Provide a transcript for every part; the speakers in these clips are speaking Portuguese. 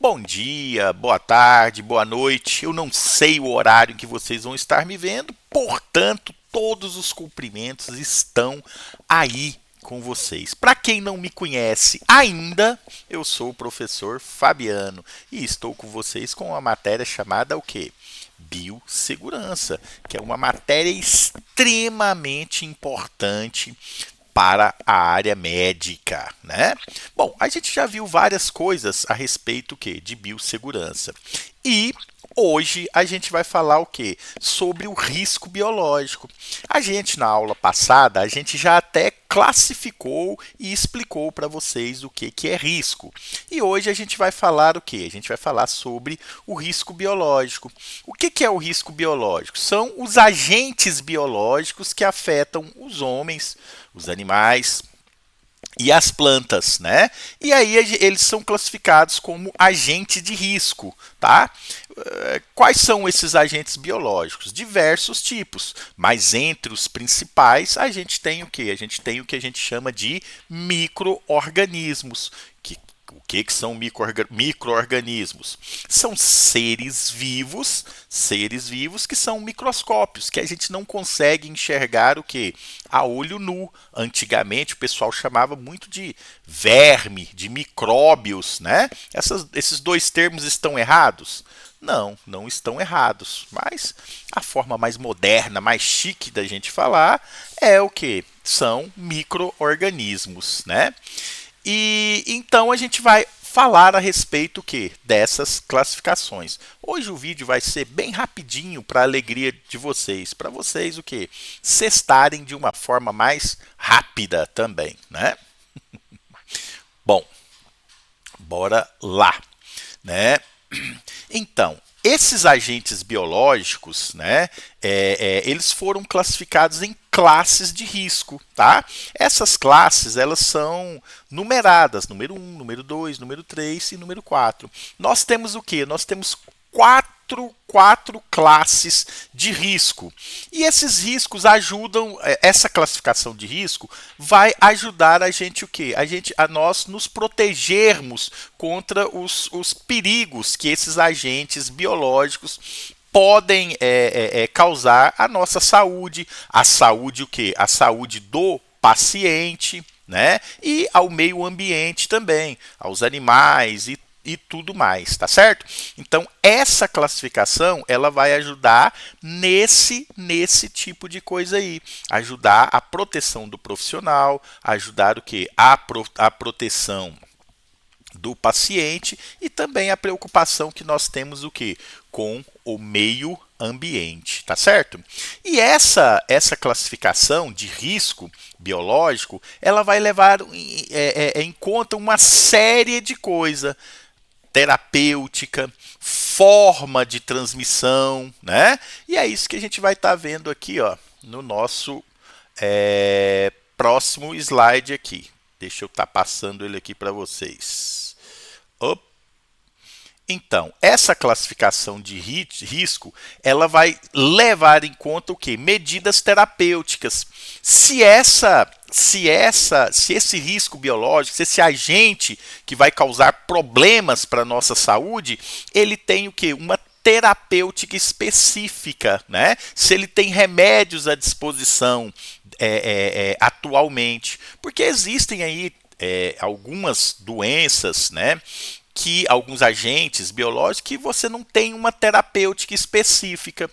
Bom dia, boa tarde, boa noite. Eu não sei o horário em que vocês vão estar me vendo, portanto, todos os cumprimentos estão aí com vocês. Para quem não me conhece ainda, eu sou o professor Fabiano e estou com vocês com uma matéria chamada o quê? Biossegurança, que é uma matéria extremamente importante para a área médica, né? Bom, a gente já viu várias coisas a respeito de biossegurança. E hoje a gente vai falar o quê? Sobre o risco biológico. A gente na aula passada, a gente já até classificou e explicou para vocês o que é risco. E hoje a gente vai falar o quê? A gente vai falar sobre o risco biológico. O que é o risco biológico? São os agentes biológicos que afetam os homens, os animais e as plantas, né? E aí eles são classificados como agente de risco, tá? Quais são esses agentes biológicos? Diversos tipos, mas entre os principais a gente tem o que? A gente tem o que a gente chama de micro-organismos. O que são micro-organismos? São seres vivos que são microscópios, que a gente não consegue enxergar o que? A olho nu. Antigamente o pessoal chamava muito de verme, de micróbios, né? Esses dois termos estão errados? Não, não estão errados. Mas a forma mais moderna, mais chique da gente falar é o que? São micro-organismos, né? E então a gente vai falar a respeito dessas classificações. Hoje o vídeo vai ser bem rapidinho para a alegria de vocês, para vocês cestarem de uma forma mais rápida também, né? Bom, bora lá, né? Então, esses agentes biológicos, né, eles foram classificados em classes de risco, tá? Essas classes, elas são numeradas, número 1, número 2, número 3 e número 4. Nós temos o quê? Nós temos quatro classes de risco. E esses riscos ajudam, essa classificação de risco vai ajudar a gente a nós nos protegermos contra os perigos que esses agentes biológicos podem causar à nossa saúde, a saúde A saúde do paciente, né? E ao meio ambiente também, aos animais e tudo mais, tá certo? Então, essa classificação, ela vai ajudar nesse tipo de coisa aí. Ajudar a proteção do profissional, ajudar a proteção do paciente e também a preocupação que nós temos com o meio ambiente, tá certo? E essa classificação de risco biológico, ela vai levar em conta uma série de coisas terapêutica, forma de transmissão, né? E é isso que a gente vai estar vendo aqui, ó, no nosso próximo slide aqui. Deixa eu estar passando ele aqui para vocês. Opa. Então, essa classificação de risco, ela vai levar em conta medidas terapêuticas. Se esse risco biológico, se esse agente que vai causar problemas para a nossa saúde, ele tem uma terapêutica específica, né? Se ele tem remédios à disposição atualmente, porque existem aí algumas doenças, né? Alguns agentes biológicos que você não tem uma terapêutica específica,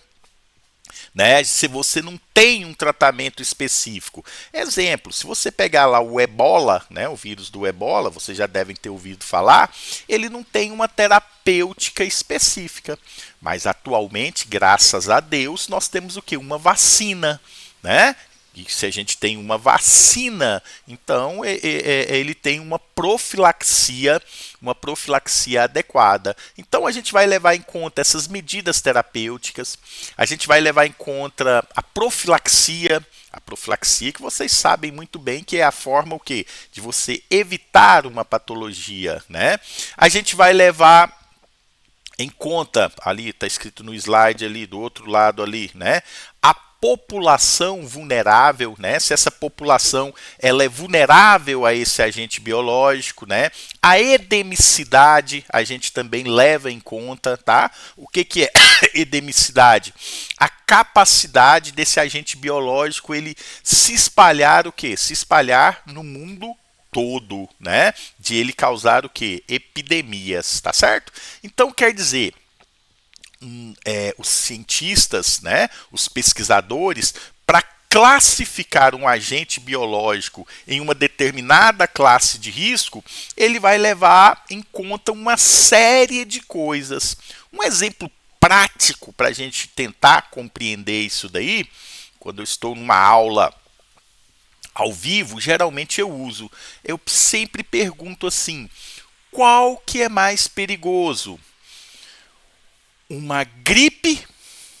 né? Se você não tem um tratamento específico. Exemplo, se você pegar lá o ebola, né, o vírus do ebola, vocês já devem ter ouvido falar, ele não tem uma terapêutica específica. Mas atualmente, graças a Deus, nós temos uma vacina, né? E se a gente tem uma vacina, então ele tem uma profilaxia adequada. Então a gente vai levar em conta essas medidas terapêuticas, a gente vai levar em conta a profilaxia que vocês sabem muito bem que é a forma de você evitar uma patologia, né? A gente vai levar em conta, ali está escrito no slide ali do outro lado ali, né? A população vulnerável, né? Se essa população ela é vulnerável a esse agente biológico, né? A endemicidade a gente também leva em conta, tá? O que é endemicidade? A capacidade desse agente biológico ele se espalhar o quê? Se espalhar no mundo todo, né? De ele causar o quê? Epidemias, tá certo? Então quer dizer, os cientistas, né, os pesquisadores, para classificar um agente biológico em uma determinada classe de risco, ele vai levar em conta uma série de coisas. Um exemplo prático para a gente tentar compreender isso daí, quando eu estou numa aula ao vivo, geralmente eu sempre pergunto assim, qual que é mais perigoso? Uma gripe,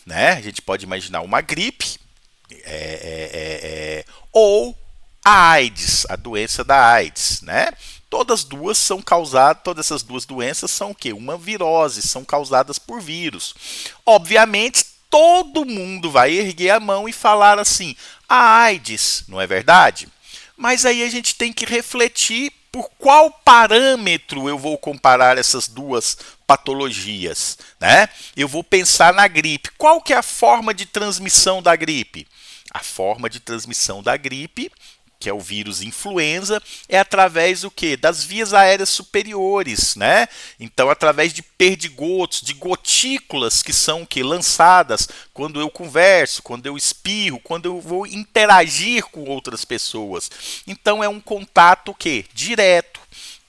né? A gente pode imaginar uma gripe, ou a AIDS, a doença da AIDS, né? Todas essas duas doenças são o quê? Uma virose, são causadas por vírus. Obviamente, todo mundo vai erguer a mão e falar assim, a AIDS, não é verdade? Mas aí a gente tem que refletir por qual parâmetro eu vou comparar essas duas patologias, né? Eu vou pensar na gripe. Qual que é a forma de transmissão da gripe? A forma de transmissão da gripe, que é o vírus influenza, é através do quê? Das vias aéreas superiores, né? Então, através de perdigotos, de gotículas que são o quê? Lançadas quando eu converso, quando eu espirro, quando eu vou interagir com outras pessoas. Então, é um contato o quê? Direto.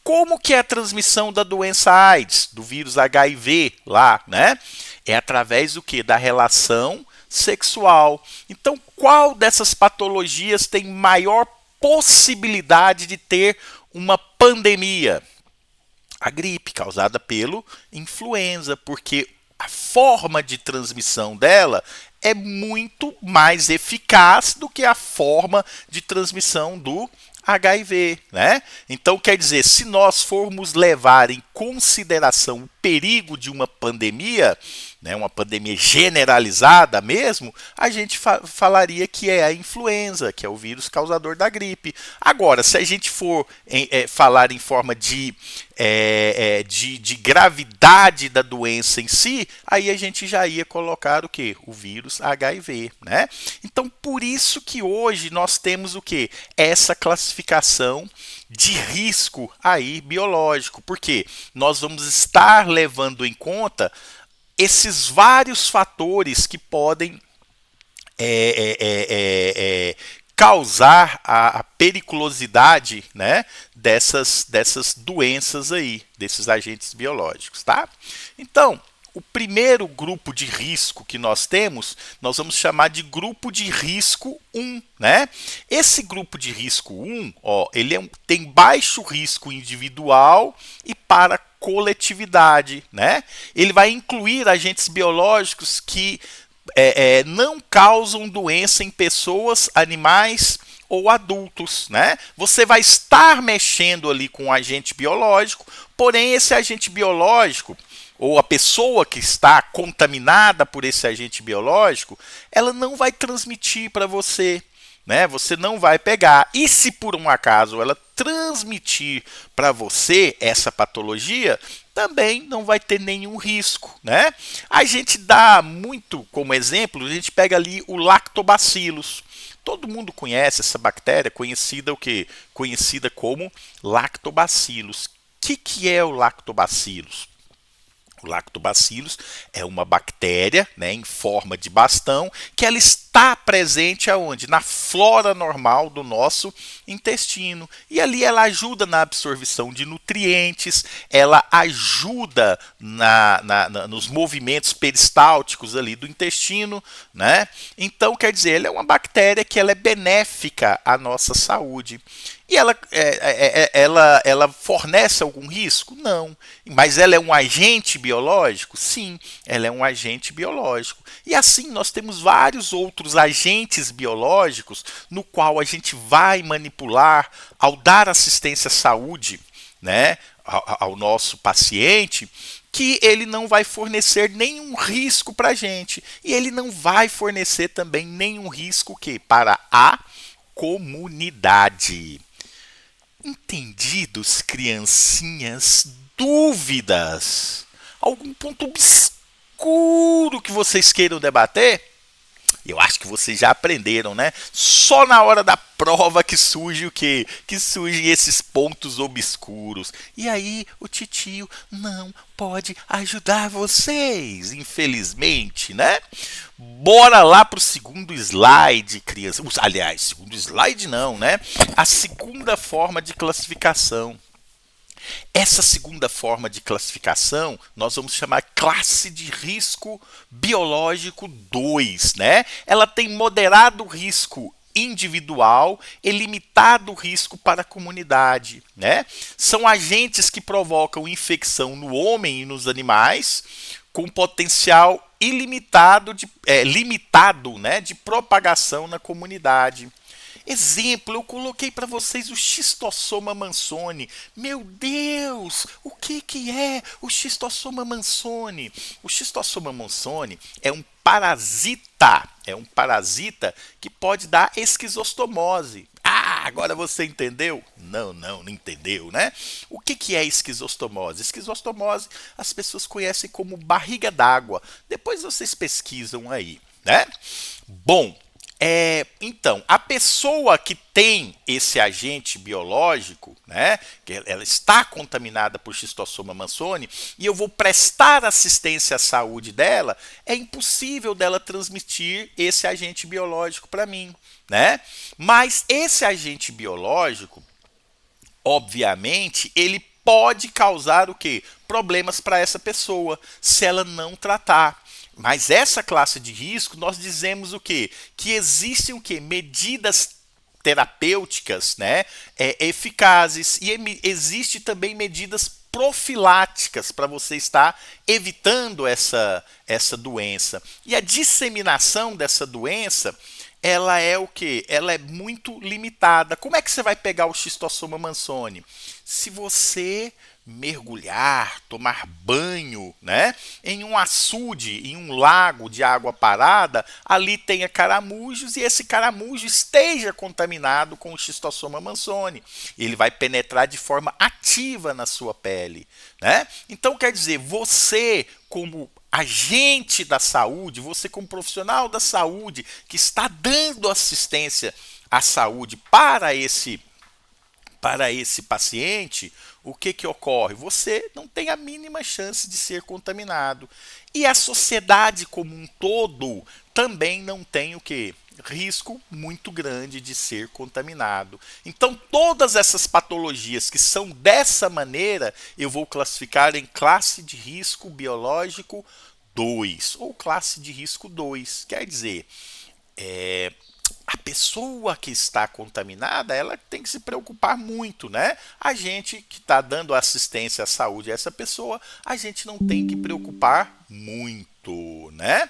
Como que é a transmissão da doença AIDS, do vírus HIV lá, né? É através do quê? Da relação sexual. Então, qual dessas patologias tem maior possibilidade de ter uma pandemia? A gripe, causada pelo influenza, porque a forma de transmissão dela é muito mais eficaz do que a forma de transmissão do HIV, né? Então, quer dizer, se nós formos levar em consideração o perigo de uma pandemia, né, uma pandemia generalizada mesmo, a gente falaria que é a influenza, que é o vírus causador da gripe. Agora, se a gente for falar em forma de gravidade da doença em si, aí a gente já ia colocar o quê? O vírus HIV, né? Então, por isso que hoje nós temos o quê? Essa classificação de risco aí biológico, porque nós vamos estar levando em conta esses vários fatores que podem causar a periculosidade, né, dessas doenças aí, desses agentes biológicos, tá? Então, o primeiro grupo de risco que nós temos, nós vamos chamar de grupo de risco 1, né? Esse grupo de risco 1, ó, ele tem baixo risco individual e para coletividade, né? Ele vai incluir agentes biológicos que não causam doença em pessoas, animais ou adultos, né? Você vai estar mexendo ali com um agente biológico, porém esse agente biológico ou a pessoa que está contaminada por esse agente biológico, ela não vai transmitir para você, né? Você não vai pegar. E se por um acaso ela transmitir para você essa patologia, também não vai ter nenhum risco, né? A gente dá muito como exemplo, a gente pega ali o lactobacillus. Todo mundo conhece essa bactéria, conhecida o quê? Conhecida como lactobacillus. O que é o lactobacillus? O lactobacillus é uma bactéria, né, em forma de bastão, que ela está presente aonde? Na flora normal do nosso intestino. E ali ela ajuda na absorção de nutrientes, ela ajuda nos movimentos peristálticos ali do intestino, né? Então, quer dizer, ela é uma bactéria que ela é benéfica à nossa saúde. E ela fornece algum risco? Não. Mas ela é um agente biológico? Sim, ela é um agente biológico. E assim nós temos vários outros agentes biológicos no qual a gente vai manipular ao dar assistência à saúde, né? ao nosso paciente que ele não vai fornecer nenhum risco para a gente. E ele não vai fornecer também nenhum risco que para a comunidade. Entendidos, criancinhas? Dúvidas? Algum ponto obscuro que vocês queiram debater? Eu acho que vocês já aprenderam, né? Só na hora da prova que surge o quê? Que surgem esses pontos obscuros. E aí o titio não pode ajudar vocês, infelizmente, né? Bora lá pro segundo slide, criança. Aliás, segundo slide não, né? A segunda forma de classificação. Essa segunda forma de classificação nós vamos chamar classe de risco biológico 2, né? Ela tem moderado risco individual e limitado risco para a comunidade, né? São agentes que provocam infecção no homem e nos animais com potencial ilimitado limitado, né, de propagação na comunidade. Exemplo, eu coloquei para vocês o Schistossoma mansoni. Meu Deus, o que é o Schistossoma mansoni? O Schistossoma mansoni é um parasita que pode dar esquizostomose. Ah, agora você entendeu? Não entendeu, né? O que é esquizostomose? Esquizostomose as pessoas conhecem como barriga d'água. Depois vocês pesquisam aí, né? Bom, então, a pessoa que tem esse agente biológico, né, que ela está contaminada por Schistossoma mansoni, e eu vou prestar assistência à saúde dela, é impossível dela transmitir esse agente biológico para mim, né? Mas esse agente biológico, obviamente, ele pode causar o quê? Problemas para essa pessoa, se ela não tratar. Mas essa classe de risco, nós dizemos o quê? Que existem o quê? Medidas terapêuticas, né, eficazes, e existe também medidas profiláticas para você estar evitando essa doença. E a disseminação dessa doença, ela é o quê? Ela é muito limitada. Como é que você vai pegar o Schistossoma mansoni? Se você mergulhar, tomar banho, né, em um açude, em um lago de água parada, ali tenha caramujos e esse caramujo esteja contaminado com o Schistossoma mansoni. Ele vai penetrar de forma ativa na sua pele, né? Então quer dizer, você como agente da saúde, você como profissional da saúde que está dando assistência à saúde para esse paciente, o que ocorre? Você não tem a mínima chance de ser contaminado. E a sociedade como um todo também não tem o quê? Risco muito grande de ser contaminado. Então, todas essas patologias que são dessa maneira, eu vou classificar em classe de risco biológico 2, ou classe de risco 2. Quer dizer, a pessoa que está contaminada, ela tem que se preocupar muito, né? A gente que está dando assistência à saúde a essa pessoa, a gente não tem que preocupar muito, né?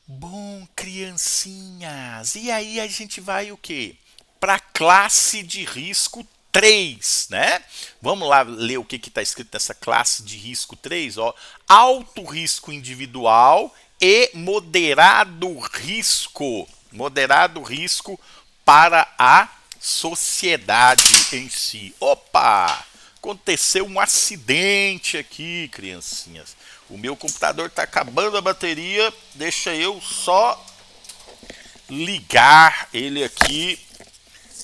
Bom, criancinhas, e aí a gente vai o quê? Para a classe de risco 3, né? Vamos lá ler o que está escrito nessa classe de risco 3, ó. Alto risco individual e moderado risco para a sociedade em si. Opa! Aconteceu um acidente aqui, criancinhas. O meu computador está acabando a bateria. Deixa eu só ligar ele aqui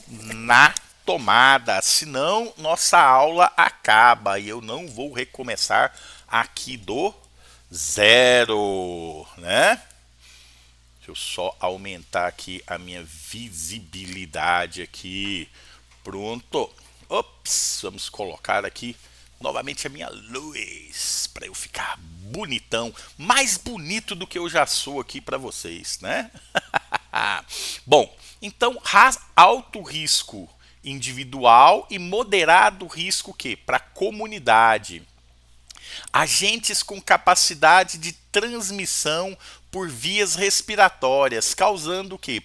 na tomada. Senão, nossa aula acaba e eu não vou recomeçar aqui do zero, né? Deixa eu só aumentar aqui a minha visibilidade aqui. Pronto. Ops, vamos colocar aqui novamente a minha luz para eu ficar bonitão, mais bonito do que eu já sou aqui para vocês, né? Bom, então alto risco individual e moderado risco que para a comunidade. Agentes com capacidade de transmissão por vias respiratórias, causando o quê?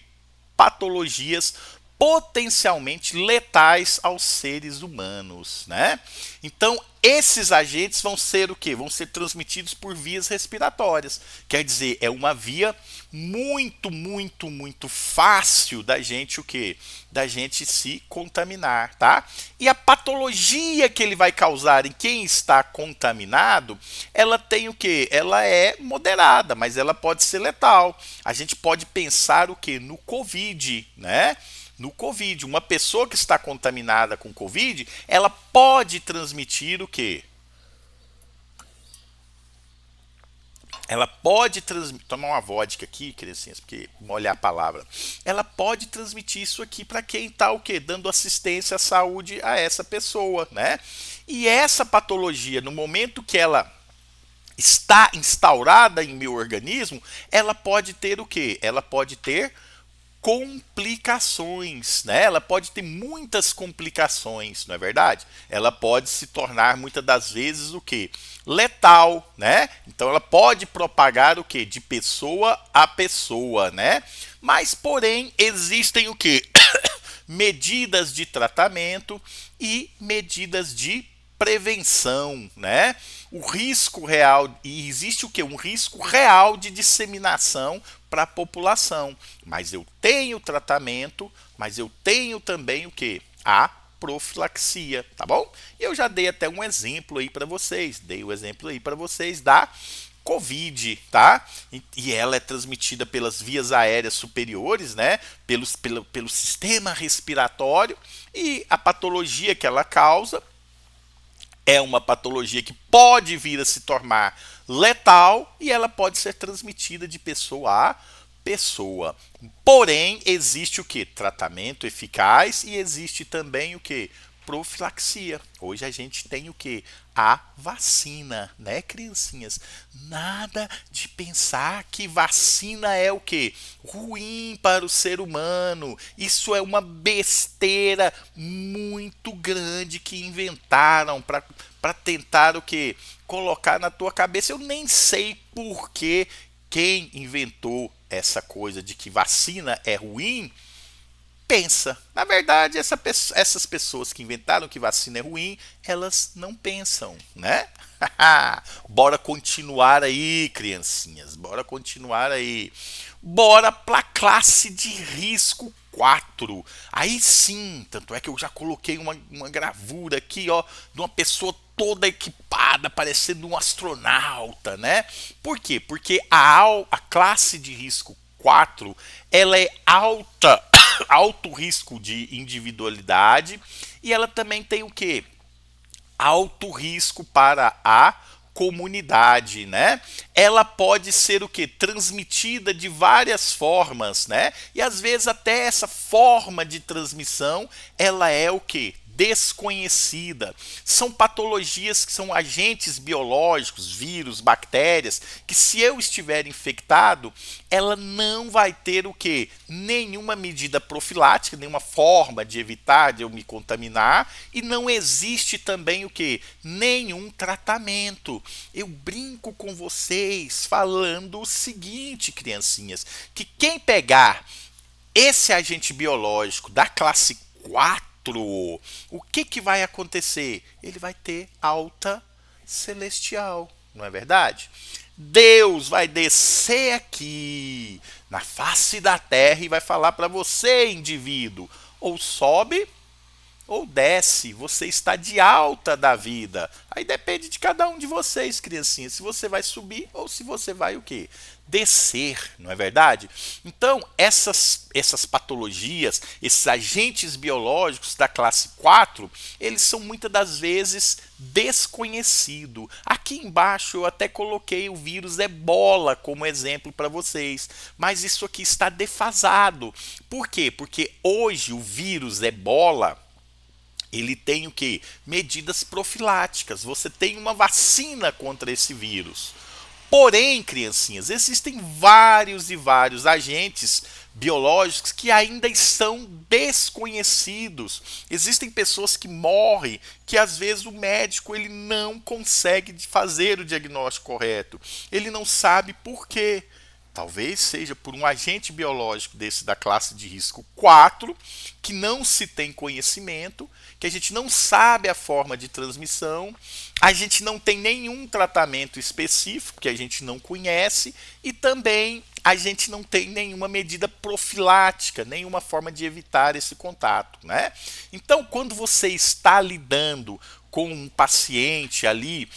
Patologias potencialmente letais aos seres humanos, né? Então, esses agentes vão ser o quê? Vão ser transmitidos por vias respiratórias. Quer dizer, é uma via muito fácil da gente o quê? Da gente se contaminar, tá? E a patologia que ele vai causar em quem está contaminado, ela tem o quê? Ela é moderada, mas ela pode ser letal. A gente pode pensar o quê? No COVID, né? No COVID, uma pessoa que está contaminada com COVID, ela pode transmitir o quê? Ela pode transmitir. Tomar uma vodka aqui, criancinhas, porque molhar a palavra. Ela pode transmitir isso aqui para quem está o quê? Dando assistência à saúde a essa pessoa, né? E essa patologia, no momento que ela está instaurada em meu organismo, ela pode ter o quê? Ela pode ter complicações, né? Ela pode ter muitas complicações, não é verdade? Ela pode se tornar muitas das vezes o que? Letal, né? Então ela pode propagar o que? De pessoa a pessoa, né? Mas porém existem o que? Medidas de tratamento e medidas de prevenção, né? O risco real, e existe o que? Um risco real de disseminação para a população. Mas eu tenho tratamento, mas eu tenho também o que? A profilaxia, tá bom? Eu já dei até um exemplo aí para vocês, dei o exemplo aí para vocês da Covid, tá? E ela é transmitida pelas vias aéreas superiores, né? Pelo sistema respiratório, e a patologia que ela causa é uma patologia que pode vir a se tornar letal e ela pode ser transmitida de pessoa a pessoa. Porém, existe o que? Tratamento eficaz, e existe também o que? Profilaxia. Hoje a gente tem o que? A vacina, né, criancinhas? Nada de pensar que vacina é o que? Ruim para o ser humano. Isso é uma besteira muito grande que inventaram para tentar o que? Colocar na tua cabeça. Eu nem sei por que quem inventou essa coisa de que vacina é ruim pensa. Na verdade, essas pessoas que inventaram que vacina é ruim, elas não pensam, né? Bora continuar aí, criancinhas. Bora continuar aí. Bora pra classe de risco 4. Aí sim, tanto é que eu já coloquei uma gravura aqui, ó, de uma pessoa toda equipada, parecendo um astronauta, né? Por quê? Porque a classe de risco 4, ela é alto risco de individualidade, e ela também tem o quê? Alto risco para a comunidade, né? Ela pode ser o que? Transmitida de várias formas, né? E às vezes até essa forma de transmissão, ela é o que? Desconhecida. São patologias que são agentes biológicos, vírus, bactérias, que se eu estiver infectado, ela não vai ter o que? Nenhuma medida profilática, nenhuma forma de evitar de eu me contaminar, e não existe também o que? Nenhum tratamento. Eu brinco com vocês falando o seguinte, criancinhas, que quem pegar esse agente biológico da classe 4, o que vai acontecer? Ele vai ter alta celestial, não é verdade? Deus vai descer aqui na face da terra e vai falar para você, indivíduo, ou sobe ou desce, você está de alta da vida. Aí depende de cada um de vocês, criancinhas, se você vai subir ou se você vai o quê? Descer, não é verdade? Então, essas patologias, esses agentes biológicos da classe 4, eles são muitas das vezes desconhecidos. Aqui embaixo eu até coloquei o vírus Ebola como exemplo para vocês, mas isso aqui está defasado. Por quê? Porque hoje o vírus Ebola, ele tem o que? Medidas profiláticas. Você tem uma vacina contra esse vírus. Porém, criancinhas, existem vários e vários agentes biológicos que ainda estão desconhecidos. Existem pessoas que morrem, que às vezes o médico ele não consegue fazer o diagnóstico correto. Ele não sabe por quê. Talvez seja por um agente biológico desse da classe de risco 4, que não se tem conhecimento, que a gente não sabe a forma de transmissão, a gente não tem nenhum tratamento específico que a gente não conhece e também a gente não tem nenhuma medida profilática, nenhuma forma de evitar esse contato, né? Então, quando você está lidando com um paciente ali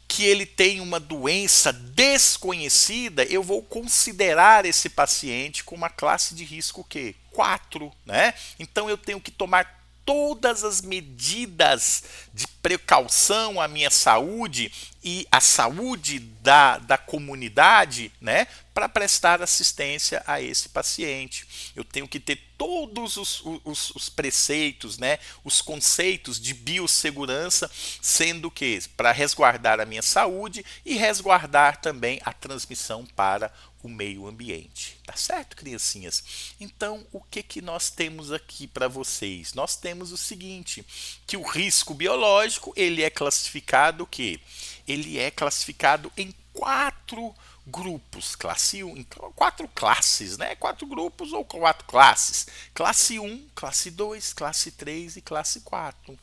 que ele tem uma doença desconhecida, eu vou considerar esse paciente com uma classe de risco o quê? 4, né? Então eu tenho que tomar todas as medidas de precaução à minha saúde e à saúde da comunidade, né, para prestar assistência a esse paciente. Eu tenho que ter todos os preceitos, né, os conceitos de biossegurança, sendo que para resguardar a minha saúde e resguardar também a transmissão para o meio ambiente. Tá certo, criancinhas? Então, o que que nós temos aqui para vocês? Nós temos o seguinte, que o risco biológico, ele é classificado o quê? Ele é classificado em 4 grupos, classe 1, então 4 classes, né? 4 grupos ou 4 classes. Classe 1, classe 2, classe 3 e classe 4.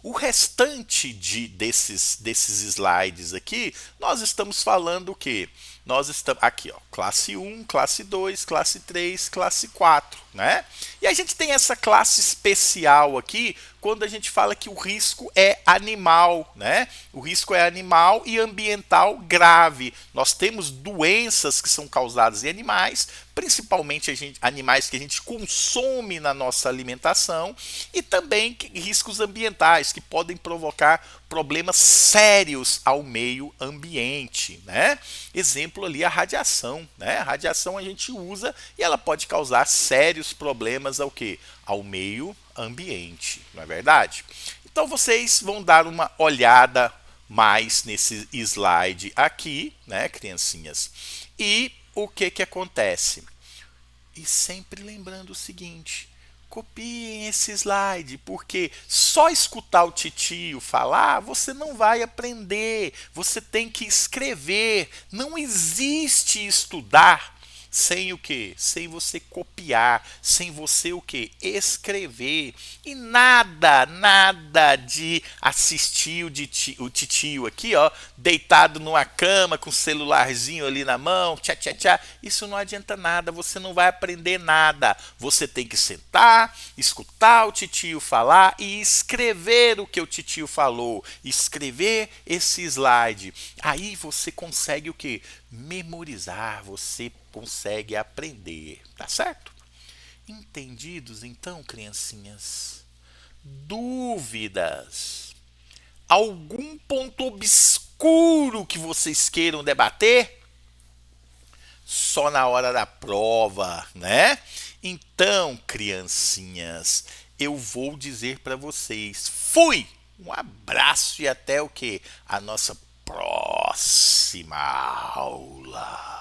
O restante desses slides aqui, nós estamos falando o quê? Nós estamos aqui, ó, classe 1, classe 2, classe 3, classe 4, né? E a gente tem essa classe especial aqui quando a gente fala que o risco é animal, né? O risco é animal e ambiental grave. Nós temos doenças que são causadas em animais, principalmente animais que a gente consome na nossa alimentação, e também riscos ambientais que podem provocar problemas sérios ao meio ambiente, né? Exemplo ali a radiação, né? A radiação a gente usa e ela pode causar sérios problemas ao quê? Ao meio ambiente, não é verdade? Então vocês vão dar uma olhada mais nesse slide aqui, né, criancinhas? E o que que acontece? E sempre lembrando o seguinte, copiem esse slide, porque só escutar o titio falar, você não vai aprender. Você tem que escrever. Não existe estudar sem o quê? Sem você copiar, sem você o quê? Escrever. E nada de assistir o titio aqui, ó, deitado numa cama com o celularzinho ali na mão, tchá tchá tchá. Isso não adianta nada, você não vai aprender nada. Você tem que sentar, escutar o titio falar e escrever o que o titio falou, escrever esse slide. Aí você consegue o quê? Memorizar, você consegue aprender, tá certo? Entendidos então, criancinhas? Dúvidas? Algum ponto obscuro que vocês queiram debater? Só na hora da prova, né? Então, criancinhas, eu vou dizer para vocês, fui! Um abraço e até o quê? A nossa próxima aula.